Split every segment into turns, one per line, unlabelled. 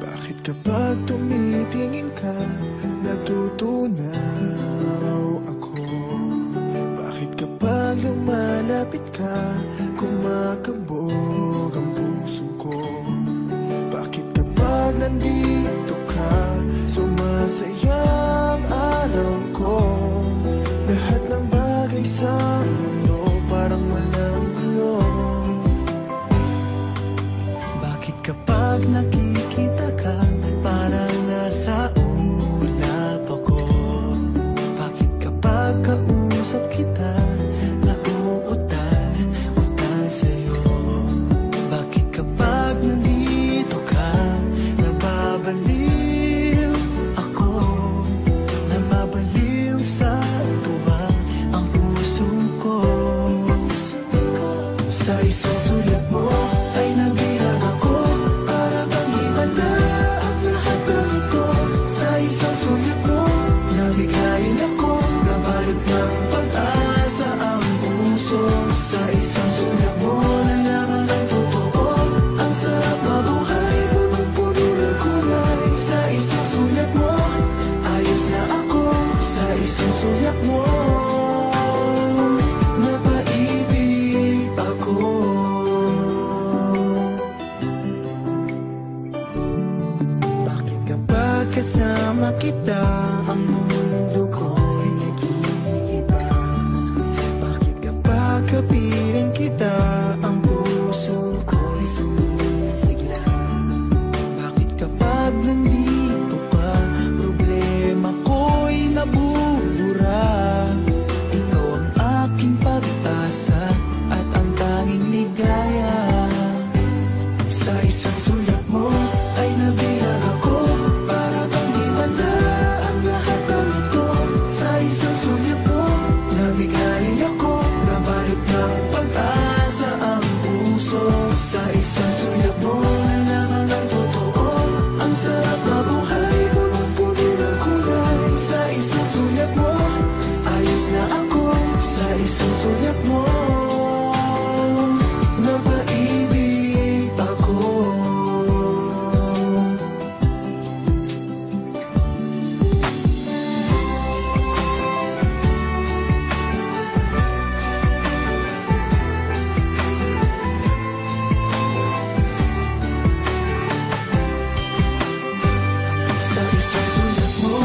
Bakit kapag tumitingin ka, natutunaw ako? Bakit kapag lumalapit ka, kumakabog ang puso ko? Bakit kapag nandito ka, sumasaya ang araw ko? Lahat ng bagay sa mundo parang walang gulo.
Bakit kapag nakikita ka, parang nasa ulap ako? Bakit kapag kausap kita, nauutal-utal sa'yo? Bakit kapag nandito ka, nababaliw ako? Nababaliw sa tuwa ang puso ko. Sa isang sulat mo ay nabirag ako, para bang himala ang lahat ng ito. Sa isang sulat mo, nabigayin ako, nabalot ng pag-asa ang puso. Sa isang sulat mo, nalaman ng totoo, ang sarap na buhay, punong-puno ng kulay. Sa isang sulat mo, ayos na ako. Sa isang sulat mo, napaibig ako. Bakit kapag kasama kita, ang mundo ko'y nag-iiba? Bakit kapag kapiling kita, ang puso ko'y sumisigla? Bakit kapag nandito ka, problema ko'y nabubura? Ikaw ang aking pag-asa at ang tanging ligaya. Sa isang sulat mo ay nabirag ako, para bang himala ang lahat ng ito. Sa isang sulat mo, nabigayin ako, nabalot ng pag-asa ang puso. Sa isang sulat mo, nalaman ng totoo, ang sarap na buhay, punong-puno ng kulay. Sa isang sulat mo, ayos na ako. Sa isang sulat mo, napaibig ako. Sa isang sulat mo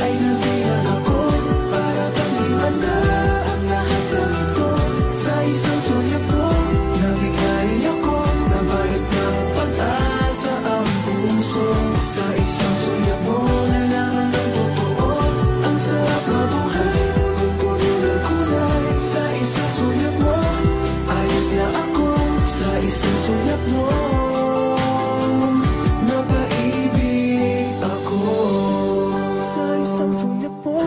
ay nabirag ako, para bang himala ang lahat ng ito. Sa isang sulat mo, nabigayin ako, nabalot ng pag-asa ang puso. Sa isang sulat mo, nalaman ng totoo, ang sarap na buhay, punong-puno ng kulay. Sa isang sulat mo, ayos na ako. Sa isang sulat mo, napaibig ako. Sa isang sulat mo,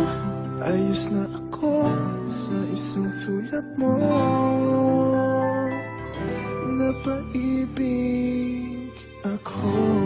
ayos na ako. Sa isang sulat mo, napaibig ako.